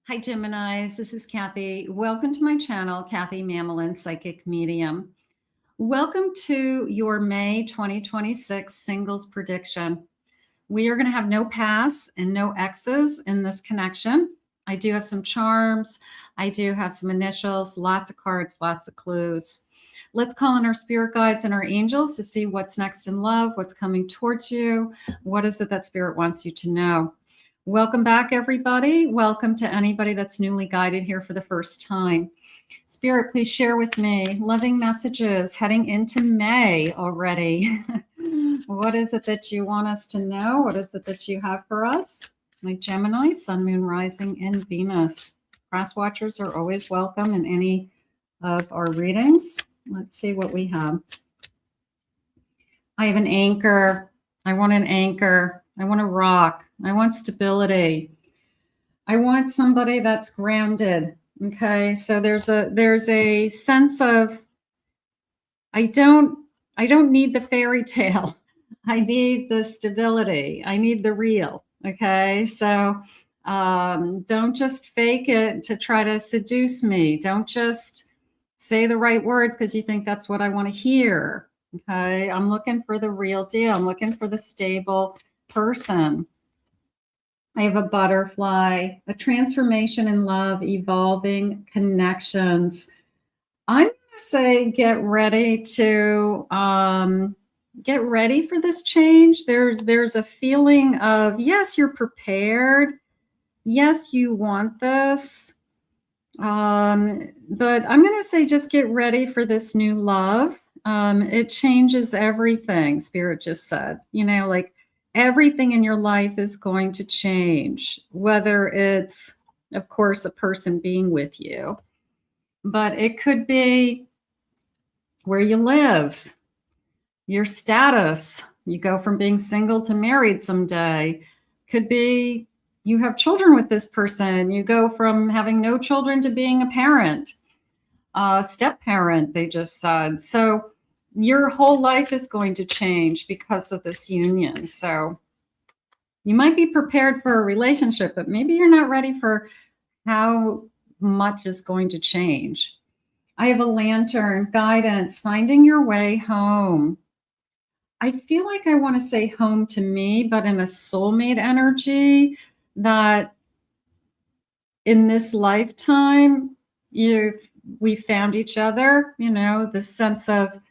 Hi, Geminis. This is Kathy. Welcome to my channel, Kathy Mamolen, Psychic Medium. Welcome to your May 2026 singles prediction. We are going to have no pass and no X's in this connection. I do have some charms. I do have some initials, lots of cards, lots of clues. Let's call in our spirit guides and our angels to see what's next in love, what's coming towards you. What is it that spirit wants you to know? Welcome back, everybody. Welcome to anybody that's newly guided here for the first time. Spirit, please share with me loving messages heading into May already. What is it that you want us to know? What is it that you have for us? My Gemini, Sun, Moon, Rising, and Venus. Cross watchers are always welcome in any of our readings. Let's see what we have. I have an anchor. I want an anchor. I want a rock. I want stability. I want somebody that's grounded. Okay. So there's a sense of, I don't need the fairy tale. I need the stability. I need the real. Okay. So don't just fake it to try to seduce me. Don't just say the right words because you think that's what I want to hear. Okay. I'm looking for the real deal. I'm looking for the stable person. I have a butterfly, a transformation in love, evolving connections. I'm going to say get ready for this change. There's a feeling of, yes, you're prepared. Yes, you want this. But I'm going to say just get ready for this new love. It changes everything, Spirit just said. You know, like everything in your life is going to change, whether it's, of course, a person being with you, but it could be where you live, your status. You go from being single to married someday. Could be you have children with this person. You go from having no children to being a parent, step parent, they just said. So your whole life is going to change because of this union. So you might be prepared for a relationship, but maybe you're not ready for how much is going to change. I have a lantern, guidance, finding your way home. I feel like I want to say home to me, but in a soulmate energy, that in this lifetime, we found each other, you know, the sense of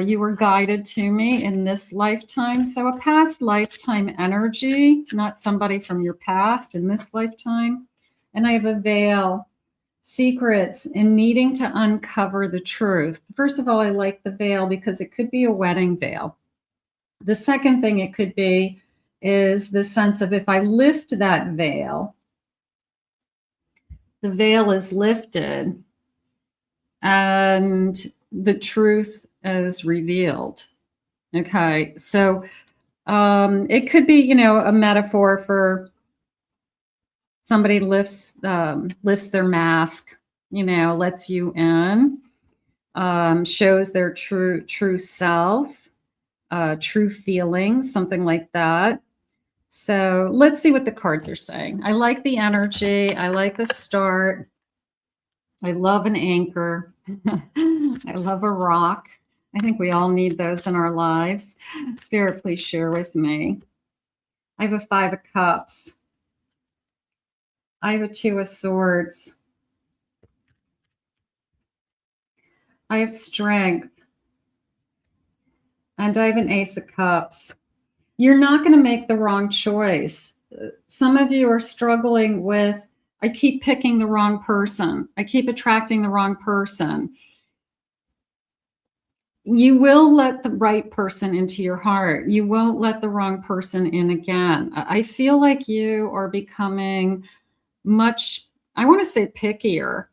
you were guided to me in this lifetime. So a past lifetime energy, not somebody from your past in this lifetime. And I have a veil, secrets, and needing to uncover the truth. First of all, I like the veil because it could be a wedding veil. The second thing it could be is the sense of if I lift that veil, the veil is lifted and the truth is revealed. Okay, so it could be, you know, a metaphor for somebody lifts their mask, you know, lets you in, shows their true self, true feelings, something like that. So let's see what the cards are saying. I like the energy. I like the start. I love an anchor. I love a rock. I think we all need those in our lives. Spirit, please share with me. I have a 5 of Cups. I have a 2 of Swords. I have strength. And I have an Ace of Cups. You're not going to make the wrong choice. Some of you are struggling with, I keep picking the wrong person. I keep attracting the wrong person. You will let the right person into your heart. You won't let the wrong person in again. I feel like you are becoming much, I want to say pickier.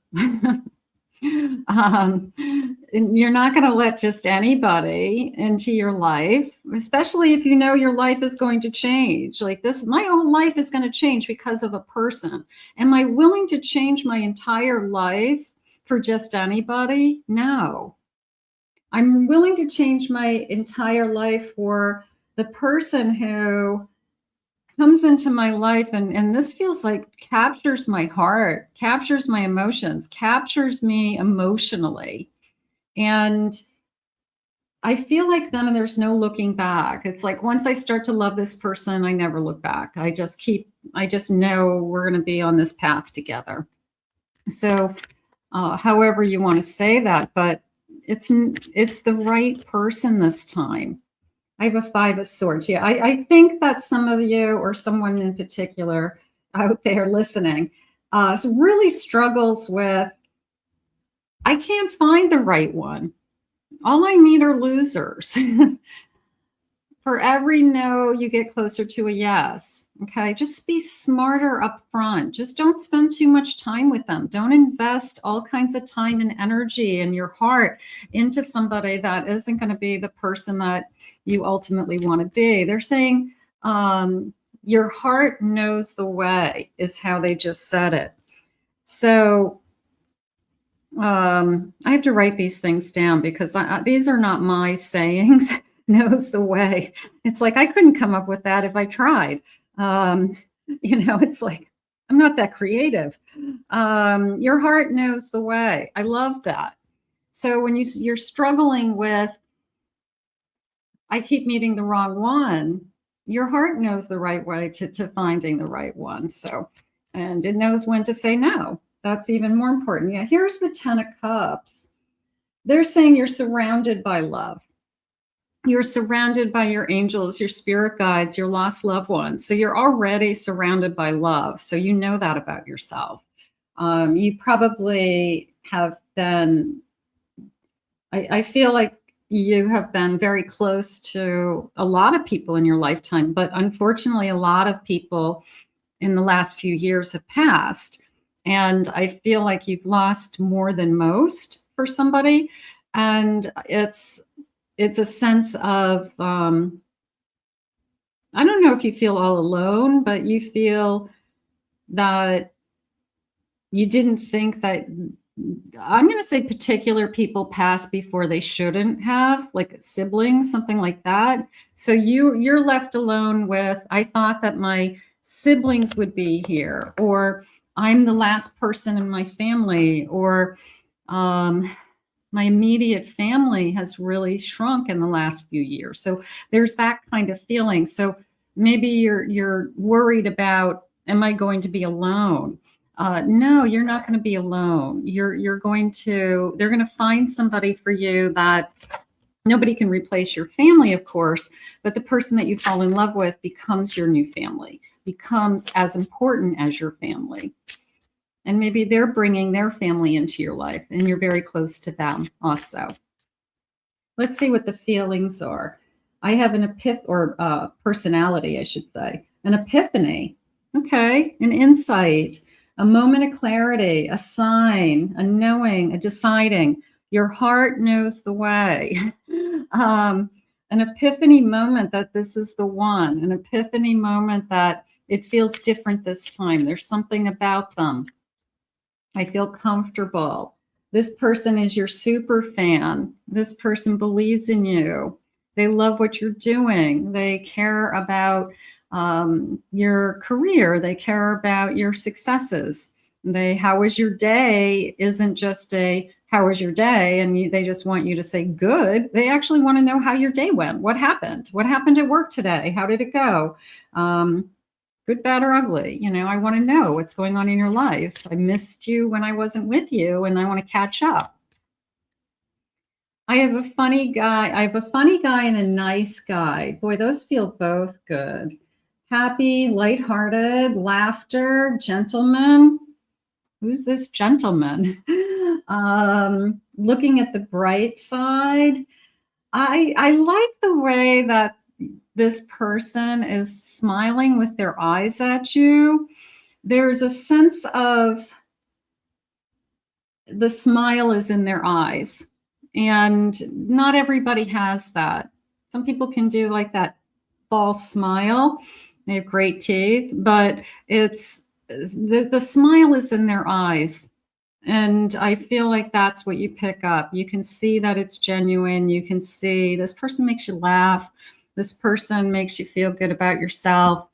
You're not going to let just anybody into your life, especially if you know your life is going to change. Like this, my whole life is going to change because of a person. Am I willing to change my entire life for just anybody? No. I'm willing to change my entire life for the person who comes into my life, and this feels like captures my heart, captures my emotions, captures me emotionally. And I feel like then there's no looking back. It's like once I start to love this person, I never look back. I just know we're going to be on this path together. So, however you want to say that, but it's the right person this time. I have a 5 of Swords. Yeah, I think that some of you, or someone in particular out there listening, really struggles with, I can't find the right one. All I meet are losers. For every no, you get closer to a yes. Okay, just be smarter up front. Just don't spend too much time with them. Don't invest all kinds of time and energy and your heart into somebody that isn't going to be the person that you ultimately want to be. They're saying your heart knows the way, is how they just said it. So I have to write these things down because these are not my sayings. Knows the way. It's like I couldn't come up with that if I tried. It's like I'm not that creative. Your heart knows the way. I love that. So when you're struggling with, I keep meeting the wrong one, your heart knows the right way to finding the right one. So, and it knows when to say no. That's even more important. Yeah, here's the 10 of Cups. They're saying you're surrounded by love. You're surrounded by your angels, your spirit guides, your lost loved ones. So you're already surrounded by love. So you know that about yourself. You probably have been, I feel like you have been very close to a lot of people in your lifetime, but unfortunately, a lot of people in the last few years have passed. And I feel like you've lost more than most for somebody. And it's a sense of, I don't know if you feel all alone, but you feel that you didn't think that, I'm going to say particular people passed before they shouldn't have, like siblings, something like that. So you're left alone with, I thought that my siblings would be here, or I'm the last person in my family, or my immediate family has really shrunk in the last few years. So there's that kind of feeling. So maybe you're worried about, am I going to be alone? No, you're not going to be alone. They're going to find somebody for you that nobody can replace your family, of course, but the person that you fall in love with becomes your new family, becomes as important as your family. And maybe they're bringing their family into your life and you're very close to them also. Let's see what the feelings are. I have an personality, I should say, an epiphany. Okay, an insight, a moment of clarity, a sign, a knowing, a deciding. Your heart knows the way. An epiphany moment that this is the one, an epiphany moment that it feels different this time. There's something about them. I feel comfortable. This person is your super fan. This person believes in you. They love what you're doing. They care about your career. They care about your successes. How was your day isn't just a, how was your day? And they just want you to say good. They actually want to know how your day went. What happened? What happened at work today? How did it go? Good, bad, or ugly. I want to know what's going on in your life. I missed you when I wasn't with you, and I want to catch up. I have a funny guy. And a nice guy. Boy, those feel both good. Happy, lighthearted, laughter, gentleman. Who's this gentleman? Looking at the bright side. I like the way that this person is smiling with their eyes at you. There's a sense of the smile is in their eyes. And not everybody has that. Some people can do like that false smile. They have great teeth, but it's the smile is in their eyes. And I feel like that's what you pick up. You can see that it's genuine. You can see this person makes you laugh. This person makes you feel good about yourself.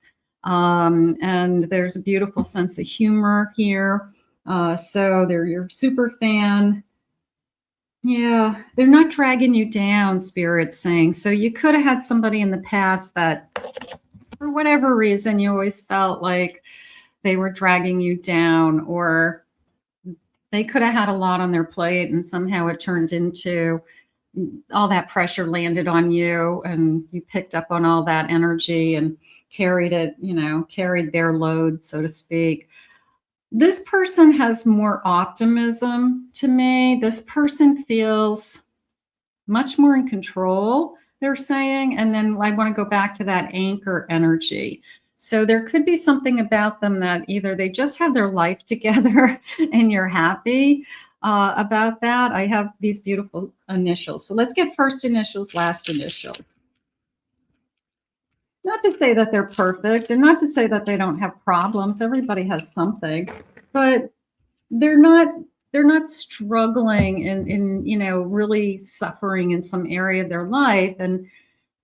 And there's a beautiful sense of humor here. So they're your super fan. Yeah, they're not dragging you down, Spirit's saying. So you could have had somebody in the past that, for whatever reason, you always felt like they were dragging you down, or they could have had a lot on their plate and somehow it turned into all that pressure landed on you and you picked up on all that energy and carried it, carried their load, so to speak. This person has more optimism to me. This person feels much more in control, they're saying. And then I want to go back to that anchor energy. So there could be something about them that either they just have their life together and you're happy about that. I have these beautiful initials. So let's get first initials, last initials. Not to say that they're perfect and not to say that they don't have problems. Everybody has something, but they're not struggling and really suffering in some area of their life, and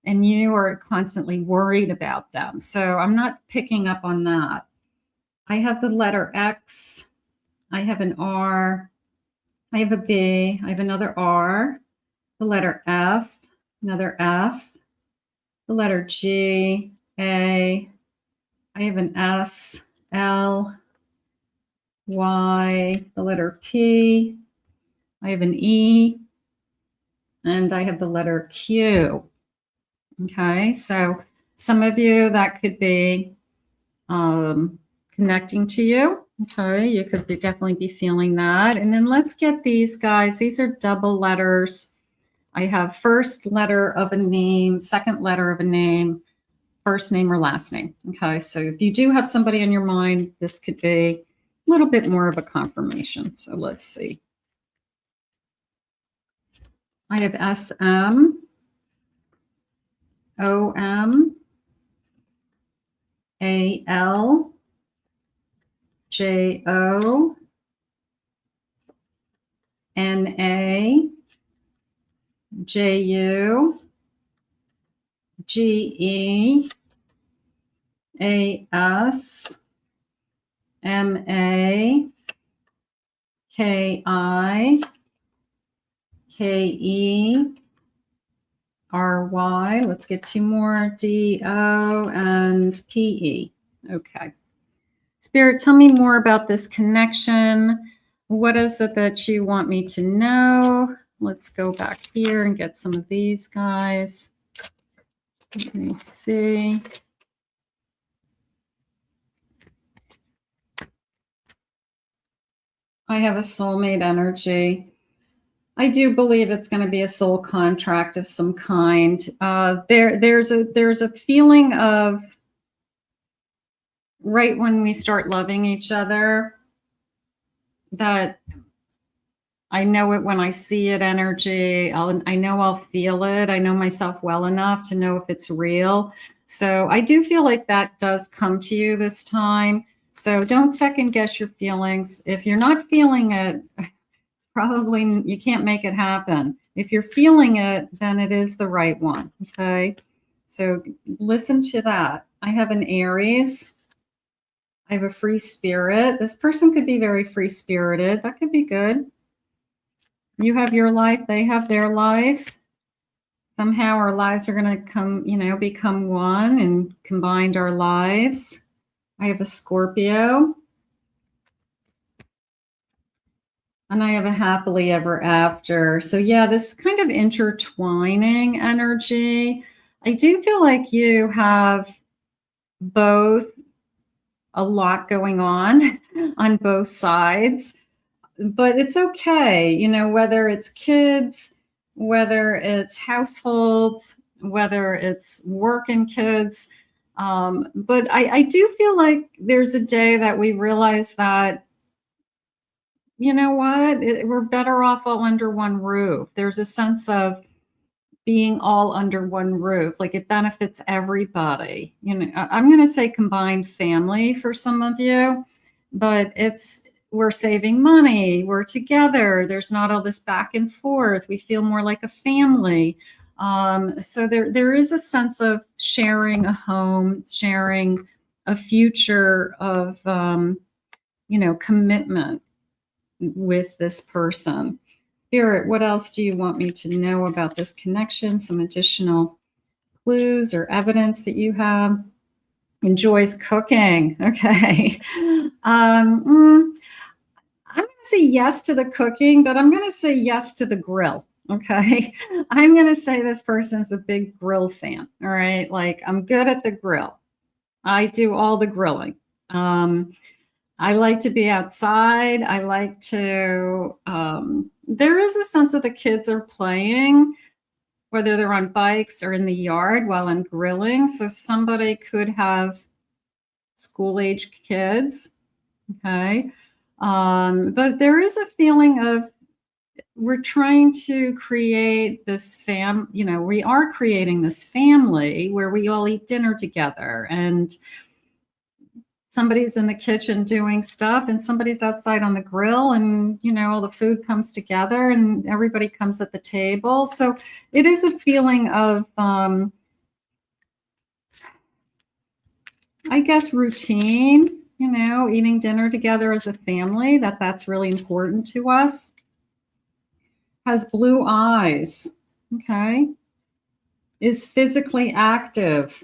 you are constantly worried about them. So I'm not picking up on that. I have the letter X. I have an R. I have a B. I have another R. The letter F. Another F. The letter G. A. I have an S. L. Y. The letter P. I have an E. And I have the letter Q. Okay, so some of you, that could be connecting to you. Okay, you could definitely be feeling that. And then let's get these guys. These are double letters. I have first letter of a name, second letter of a name, first name or last name. Okay, so if you do have somebody in your mind, this could be a little bit more of a confirmation. So let's see. I have SM, OM, AL, JO, NA, JU, GE, AS, MA, KI, KE, RY. Let's get two more, DO and PE. Okay. Spirit, tell me more about this connection. What is it that you want me to know? Let's go back here and get some of these guys. Let me see. I have a soulmate energy. I do believe it's going to be a soul contract of some kind. There's a feeling of right when we start loving each other that I know it when I see it energy. I know I'll feel it. I know myself well enough to know if it's real. So I do feel like that does come to you this time. So don't second guess your feelings. If you're not feeling it, probably you can't make it happen. If you're feeling it, then it is the right one. Okay. So listen to that. I have an Aries. I have a free spirit. This person could be very free spirited. That could be good. You have your life, they have their life. Somehow our lives are going to become one and combined our lives. I have a Scorpio. And I have a happily ever after. So yeah, this kind of intertwining energy. I do feel like you have both a lot going on both sides. But it's okay, whether it's kids, whether it's households, whether it's work and kids. But I do feel like there's a day that we realize that, you know what, we're better off all under one roof. There's a sense of being all under one roof, like it benefits everybody. I'm going to say combined family for some of you, but we're saving money, we're together, there's not all this back and forth, we feel more like a family. So there is a sense of sharing a home, sharing a future of, commitment with this person. Spirit, what else do you want me to know about this connection? Some additional clues or evidence that you have? Enjoys cooking. Okay. I'm going to say yes to the cooking, but I'm going to say yes to the grill. Okay. I'm going to say this person's a big grill fan. All right. Like, I'm good at the grill. I do all the grilling. I like to be outside. I like to, there is a sense that the kids are playing, whether they're on bikes or in the yard while I'm grilling. So somebody could have school-age kids. Okay. But there is a feeling of, we're trying to create this we are creating this family where we all eat dinner together, and somebody's in the kitchen doing stuff and somebody's outside on the grill, and all the food comes together and everybody comes at the table. So it is a feeling of, I guess, routine, eating dinner together as a family, that's really important to us. Has blue eyes, okay? Is physically active,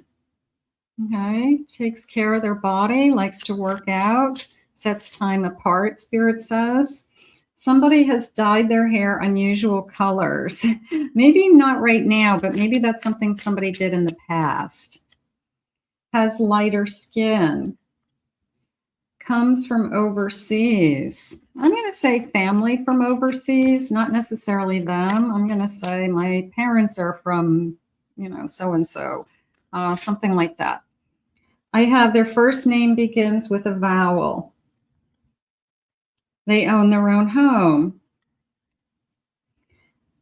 okay? Takes care of their body, likes to work out, sets time apart, Spirit says. Somebody has dyed their hair unusual colors. Maybe not right now, but maybe that's something somebody did in the past. Has lighter skin. Comes from overseas. I'm going to say family from overseas, not necessarily them. I'm going to say my parents are from, so-and-so, something like that. I have their first name begins with a vowel. They own their own home.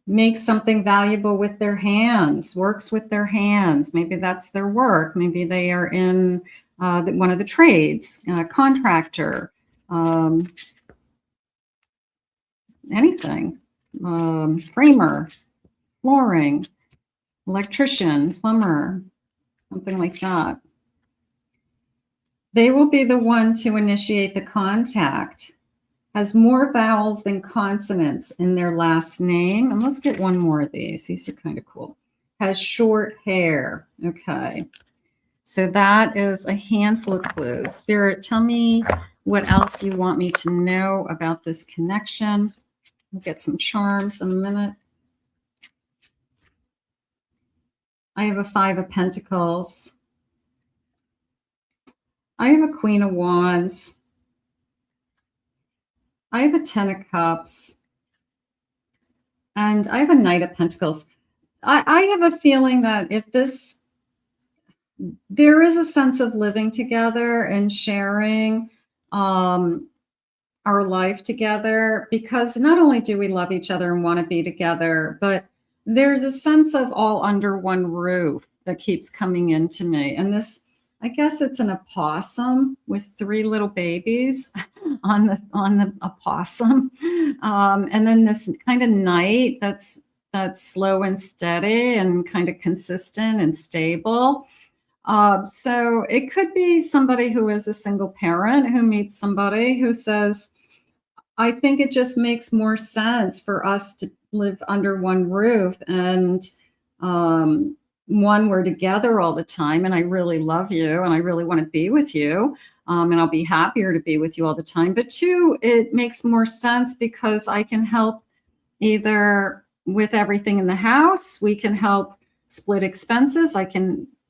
Makes something valuable with their hands, works with their hands. Maybe that's their work. Maybe they are in one of the trades, contractor, anything, framer, flooring, electrician, plumber, something like that. They will be the one to initiate the contact. Has more vowels than consonants in their last name. And let's get one more of these. These are kind of cool. Has short hair. Okay. So that is a handful of clues. Spirit, tell me what else you want me to know about this connection. We'll get some charms in a minute. I have a 5 of Pentacles. I have a Queen of Wands. I have a 10 of Cups. And I have a Knight of Pentacles. I have a feeling that if there is a sense of living together and sharing our life together, because not only do we love each other and want to be together, but there's a sense of all under one roof that keeps coming into me. And this, I guess it's an opossum with 3 little babies on the opossum. And then this kind of knight that's slow and steady and kind of consistent and stable. So it could be somebody who is a single parent who meets somebody who says, I think it just makes more sense for us to live under one roof, and one, we're together all the time and I really love you and I really want to be with you, and I'll be happier to be with you all the time. But 2, it makes more sense because I can help either with everything in the house, we can help split expenses.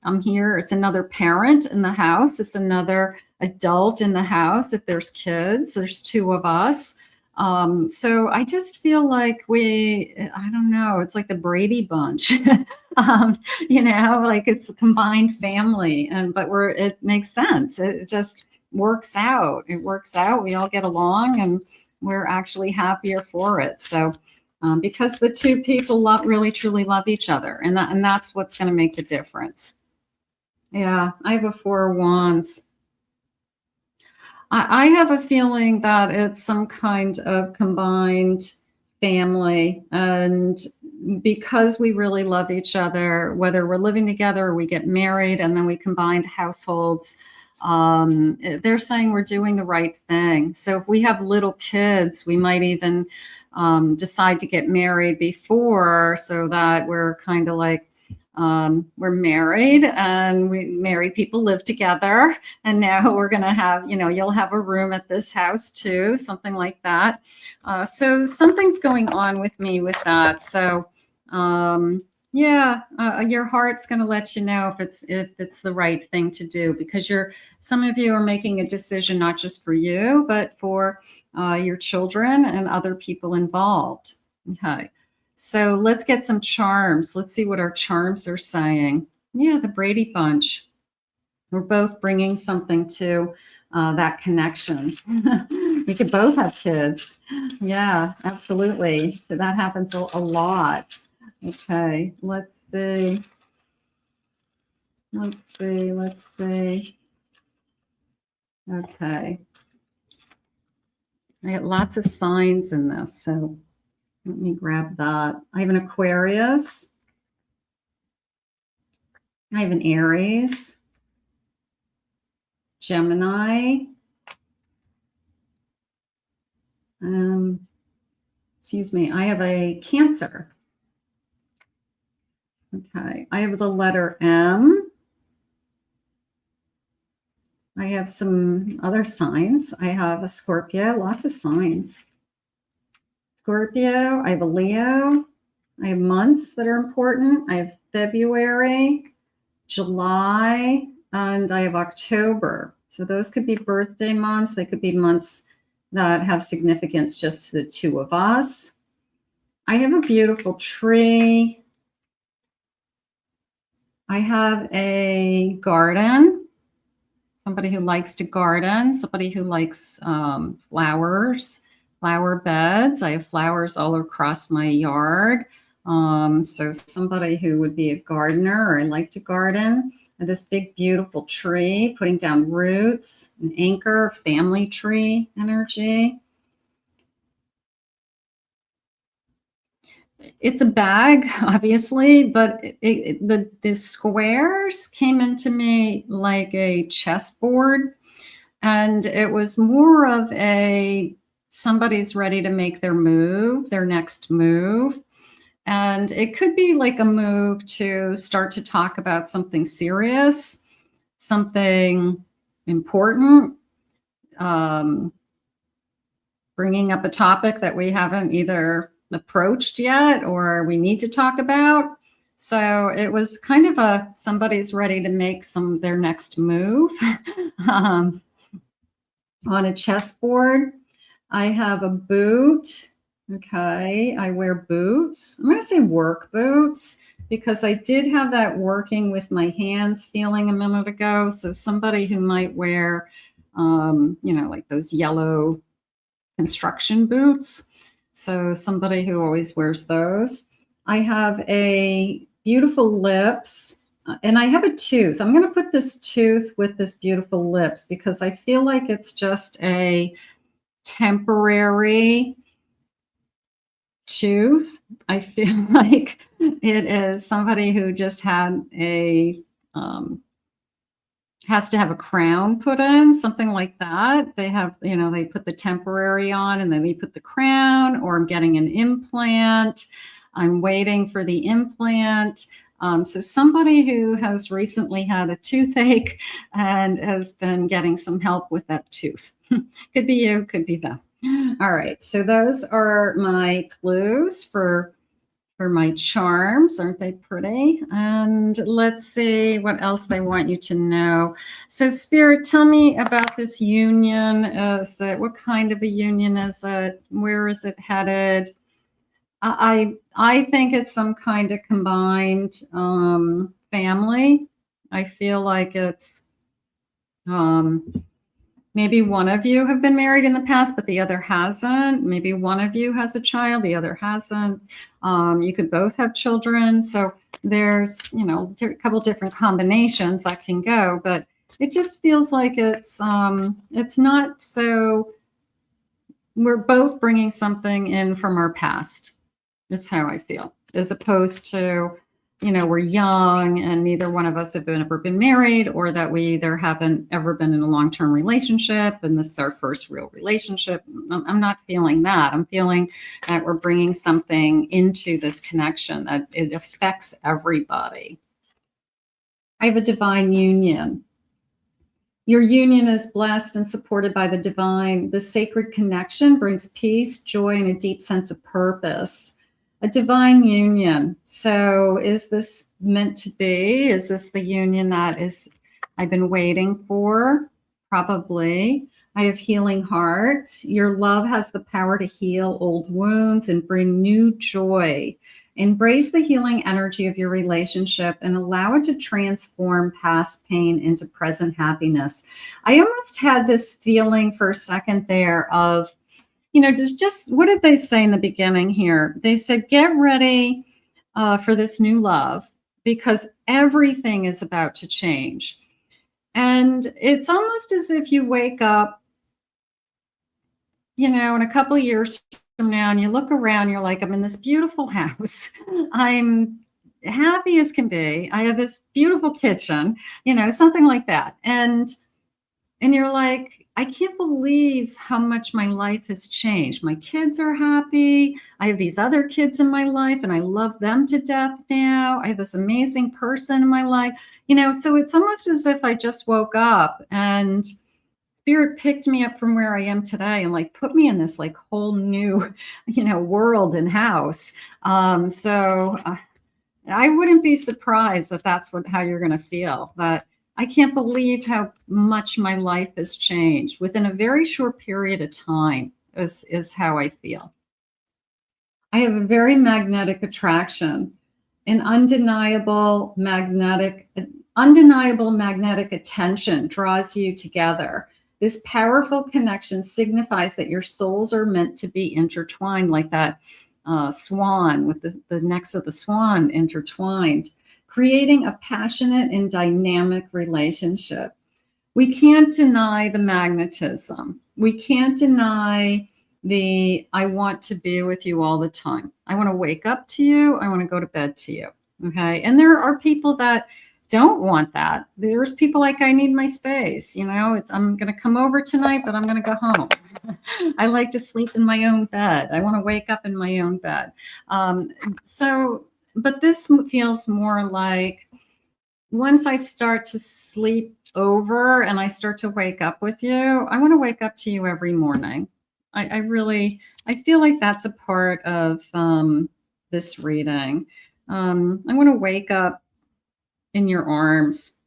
I'm here. It's another parent in the house. It's another adult in the house. If there's kids, there's 2 of us. So I just feel like I don't know, it's like the Brady Bunch, like it's a combined family, but it makes sense. It just works out. It works out. We all get along and we're actually happier for it. So, because the 2 people really truly love each other, and that's what's going to make the difference. Yeah, I have a 4 of Wands. I have a feeling that it's some kind of combined family, and because we really love each other, whether we're living together or we get married and then we combined households, they're saying we're doing the right thing. So if we have little kids, we might even decide to get married before, so that we're kind of like, we're married and we married people live together. And now we're going to have, you'll have a room at this house too, something like that. So something's going on with me with that. So, yeah, your heart's going to let you know if it's the right thing to do, because some of you are making a decision not just for you, but for your children and other people involved. Okay. So let's get some charms. Let's see what our charms are saying. Yeah, the Brady Bunch. We're both bringing something to that connection. We could both have kids. Yeah, absolutely. So that happens a lot. Okay, let's see. Let's see. Okay. I got lots of signs in this, so let me grab that. I have an Aquarius. I have an Aries. Gemini. Excuse me, I have a Cancer. Okay, I have the letter M. I have some other signs. I have a Scorpio, lots of signs. Scorpio, I have a Leo. I have months that are important. I have February, July, and I have October. So those could be birthday months. They could be months that have significance just to the two of us. I have a beautiful tree. I have a garden. Somebody who likes to garden, somebody who likes flowers, flower beds. I have flowers all across my yard. So somebody who would be a gardener, or I like to garden. And this big, beautiful tree, putting down roots, an anchor, family tree energy. It's a bag, obviously, but the squares came into me like a chessboard, and it was more of somebody's ready to make their move, their next move. And it could be like a move to start to talk about something serious, something important, bringing up a topic that we haven't either approached yet or we need to talk about. So it was kind of somebody's ready to make their next move on a chessboard. I have a boot. Okay, I wear boots. I'm going to say work boots, because I did have that working with my hands feeling a minute ago. So somebody who might wear, like those yellow construction boots. So somebody who always wears those. I have a beautiful lips, and I have a tooth. I'm going to put this tooth with this beautiful lips, because I feel like it's just a temporary tooth. I feel like it is somebody who just had has to have a crown put in, something like that. They have, they put the temporary on and then they put the crown, or I'm getting an implant. I'm waiting for the implant. So somebody who has recently had a toothache and has been getting some help with that tooth. Could be you, could be them. All right, so those are my clues for my charms. Aren't they pretty? And let's see what else they want you to know. So Spirit, tell me about this union. What kind of a union is it? Where is it headed? I think it's some kind of combined family. I feel like it's maybe one of you have been married in the past, but the other hasn't. Maybe one of you has a child, the other hasn't. You could both have children. So there's, a couple different combinations that can go, but it just feels like it's not so, we're both bringing something in from our past. Is how I feel, as opposed to we're young and neither one of us have ever been married, or that we either haven't ever been in a long-term relationship and this is our first real relationship. I'm not feeling that. I'm feeling that we're bringing something into this connection, that it affects everybody. I have a divine union. Your union is blessed and supported by the divine. The sacred connection brings peace, joy, and a deep sense of purpose. A divine union. So is this meant to be? Is this the union that I've been waiting for? Probably. I have healing hearts. Your love has the power to heal old wounds and bring new joy. Embrace the healing energy of your relationship and allow it to transform past pain into present happiness. I almost had this feeling for a second there of, just what did they say in the beginning here? They said, get ready for this new love because everything is about to change. And it's almost as if you wake up, in a couple of years from now and you look around, you're like, I'm in this beautiful house. I'm happy as can be. I have this beautiful kitchen, something like that. And you're like, I can't believe how much my life has changed. My kids are happy. I have these other kids in my life and I love them to death now. I have this amazing person in my life, so it's almost as if I just woke up and Spirit picked me up from where I am today and put me in this whole new, world and house. So I wouldn't be surprised that that's how you're going to feel. But I can't believe how much my life has changed within a very short period of time is how I feel. I have a very magnetic attraction, an undeniable magnetic attention draws you together. This powerful connection signifies that your souls are meant to be intertwined, like that swan with the necks of the swan intertwined, creating a passionate and dynamic relationship. We can't deny the magnetism. We can't deny I want to be with you all the time. I want to wake up to you. I want to go to bed to you. Okay. And there are people that don't want that. There's people like, I need my space. I'm going to come over tonight, but I'm going to go home. I like to sleep in my own bed. I want to wake up in my own bed. But this feels more like once I start to sleep over and I start to wake up with you, I want to wake up to you every morning. I feel like that's a part of this reading. I want to wake up in your arms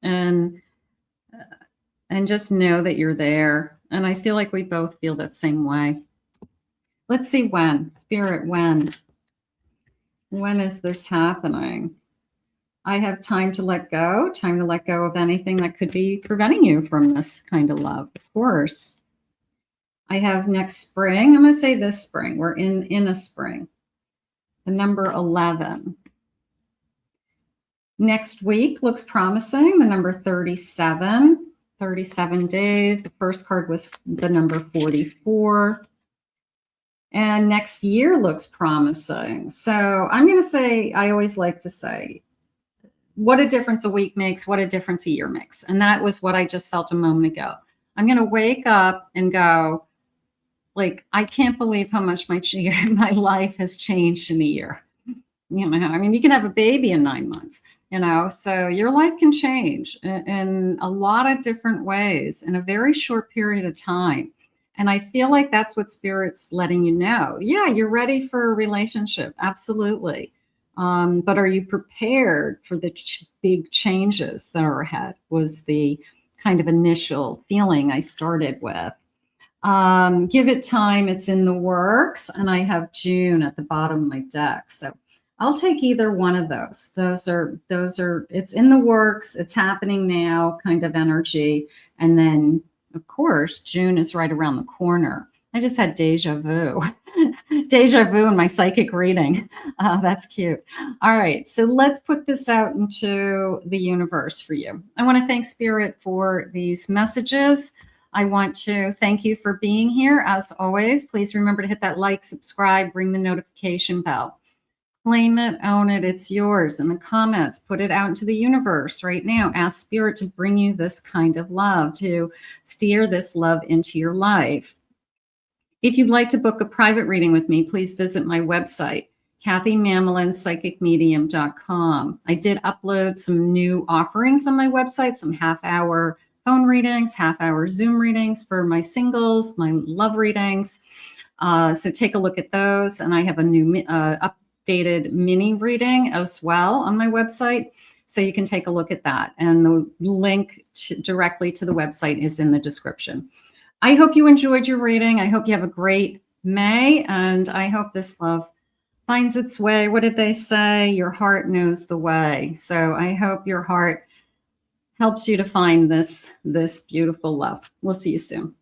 and just know that you're there. And I feel like we both feel that same way. Let's see when. Spirit, when is this happening? I have time to let go of anything that could be preventing you from this kind of love, of course. I have next spring. I'm going to say this spring. We're in a spring. The number 11. Next week looks promising. The number 37. 37 days. The first card was the number 44. And next year looks promising. So I'm going to say, I always like to say, what a difference a week makes, what a difference a year makes. And that was what I just felt a moment ago. I'm going to wake up and go, I can't believe how much my life has changed in a year. You can have a baby in 9 months, so your life can change in a lot of different ways in a very short period of time. And I feel like that's what Spirit's letting you know. Yeah, you're ready for a relationship. Absolutely. But are you prepared for the big changes that are ahead was the kind of initial feeling I started with. Give it time. It's in the works. And I have June at the bottom of my deck. So I'll take either one of those. Those are, it's in the works. It's happening now kind of energy. And then, of course, June is right around the corner. I just had deja vu. Deja vu in my psychic reading. That's cute. All right. So let's put this out into the universe for you. I want to thank Spirit for these messages. I want to thank you for being here. As always, please remember to hit that like, subscribe, ring the notification bell. Claim it, own it, it's yours. In the comments, put it out into the universe right now. Ask Spirit to bring you this kind of love, to steer this love into your life. If you'd like to book a private reading with me, please visit my website, KathyMamolenPsychicMedium.com. I did upload some new offerings on my website, some half-hour phone readings, half-hour Zoom readings for my singles, my love readings. So take a look at those. And I have a new updated mini reading as well on my website. So you can take a look at that. And the link directly to the website is in the description. I hope you enjoyed your reading. I hope you have a great May. And I hope this love finds its way. What did they say? Your heart knows the way. So I hope your heart helps you to find this beautiful love. We'll see you soon.